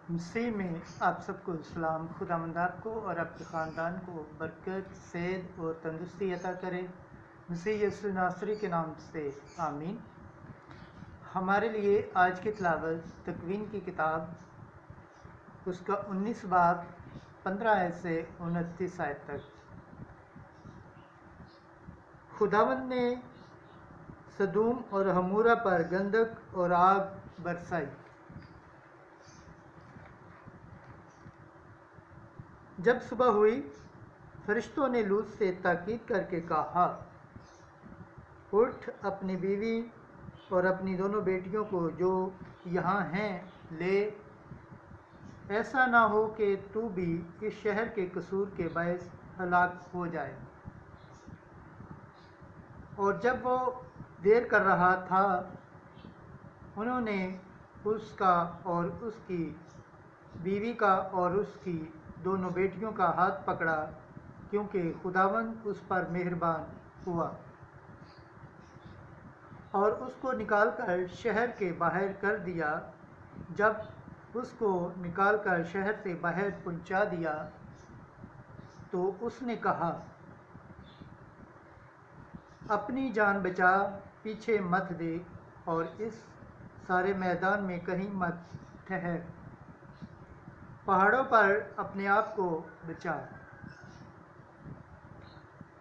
مسیح میں آپ سب کو سلام۔ خداوند آپ کو اور آپ کے خاندان کو برکت، صحت اور تندرستی عطا کرے، مسیح یسوع ناصری کے نام سے آمین۔ ہمارے لیے آج کی تلاوت تکوین کی کتاب اس کا 19 باب 15 آیت سے 29 آیت تک۔ خداوند نے سدوم اور ہمورہ پر گندک اور آگ برسائی۔ جب صبح ہوئی، فرشتوں نے لوط سے تاکید کر کے کہا، اٹھ اپنی بیوی اور اپنی دونوں بیٹیوں کو جو یہاں ہیں لے، ایسا نہ ہو کہ تو بھی اس شہر کے قصور کے باعث ہلاک ہو جائے۔ اور جب وہ دیر کر رہا تھا، انہوں نے اس کا اور اس کی بیوی کا اور اس کی دونوں بیٹیوں کا ہاتھ پکڑا، کیونکہ خداوند اس پر مہربان ہوا، اور اس کو نکال کر شہر کے باہر کر دیا۔ جب اس کو نکال کر شہر سے باہر پہنچا دیا تو اس نے کہا، اپنی جان بچا، پیچھے مت دیکھ اور اس سارے میدان میں کہیں مت ٹھہر، پہاڑوں پر اپنے آپ کو بچا،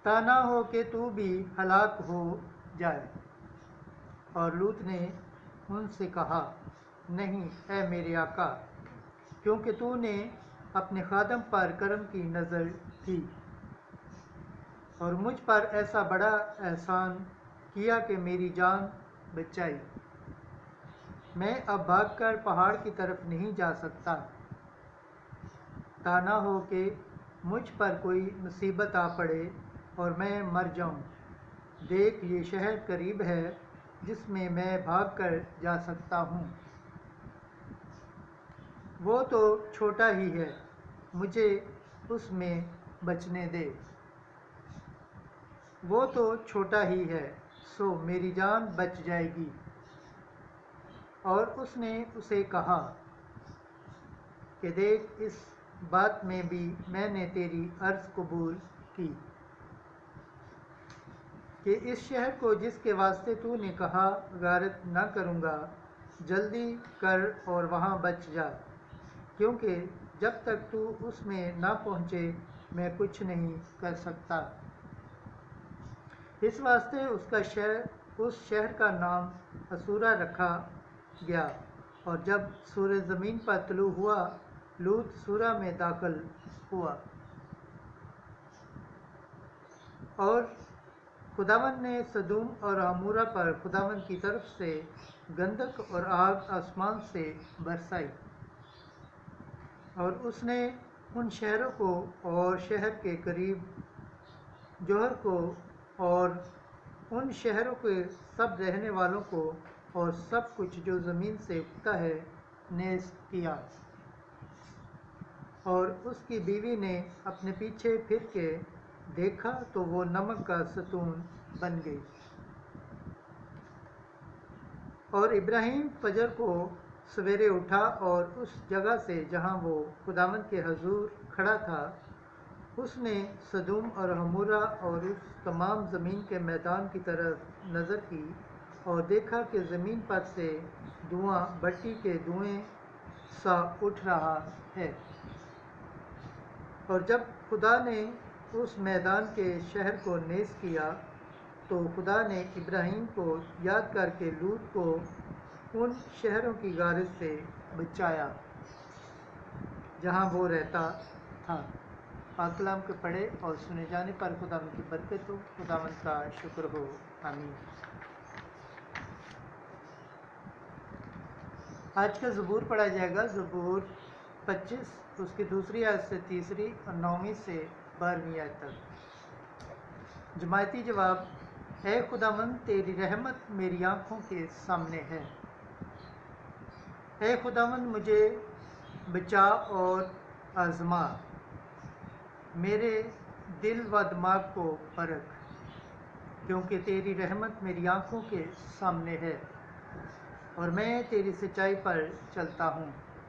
تا نہ ہو کہ تو بھی ہلاک ہو جائے۔ اور لوط نے ان سے کہا، نہیں اے میرے آقا، کیونکہ تو نے اپنے خادم پر کرم کی نظر کی اور مجھ پر ایسا بڑا احسان کیا کہ میری جان بچائی۔ میں اب بھاگ کر پہاڑ کی طرف نہیں جا سکتا، تا نہ ہو کہ مجھ پر کوئی مصیبت آ پڑے اور میں مر جاؤں۔ دیکھ، یہ شہر قریب ہے جس میں میں بھاگ کر جا سکتا ہوں، وہ تو چھوٹا ہی ہے، مجھے اس میں بچنے دے۔ وہ تو چھوٹا ہی ہے، سو میری جان بچ جائے گی۔ اور اس نے اسے کہا کہ دیکھ، اس بات میں بھی میں نے تیری عرض قبول کی کہ اس شہر کو جس کے واسطے تو نے کہا غارت نہ کروں گا، جلدی کر اور وہاں بچ جا، کیونکہ جب تک تو اس میں نہ پہنچے میں کچھ نہیں کر سکتا۔ اس واسطے اس شہر کا نام اسورہ رکھا گیا۔ اور جب سورج زمین پر طلوع ہوا، لوط سورہ میں داخل ہوا، اور خداوند نے سدوم اور عمورہ پر خداوند کی طرف سے گندک اور آگ آسمان سے برسائی، اور اس نے ان شہروں کو اور شہر کے قریب جوہر کو اور ان شہروں کے سب رہنے والوں کو اور سب کچھ جو زمین سے اگتا ہے نیست کیا۔ اور اس کی بیوی نے اپنے پیچھے پھر کے دیکھا تو وہ نمک کا ستون بن گئی۔ اور ابراہیم فجر کو سویرے اٹھا اور اس جگہ سے جہاں وہ خداوند کے حضور کھڑا تھا، اس نے سدوم اور عمورہ اور اس تمام زمین کے میدان کی طرف نظر کی، اور دیکھا کہ زمین پر سے دھواں بھٹی کے دھوئیں سا اٹھ رہا ہے۔ اور جب خدا نے اس میدان کے شہر کو نیز کیا تو خدا نے ابراہیم کو یاد کر کے لوط کو ان شہروں کی غارت سے بچایا جہاں وہ رہتا تھا۔ پاک کلام کو پڑھے اور سنے جانے پر خداوند کی برکت ہو، خداوند کا شکر ہو، آمین۔ آج کا زبور پڑھا جائے گا، زبور 25، اس کی دوسری آیت سے تیسری اور 9ویں سے 12ویں آیت تک۔ جماعتی جواب، اے خداوند تیری رحمت میری آنکھوں کے سامنے ہے۔ اے خداوند مجھے بچا اور آزما، میرے دل و دماغ کو پرکھ، کیونکہ تیری رحمت میری آنکھوں کے سامنے ہے اور میں تیری سچائی پر چلتا ہوں۔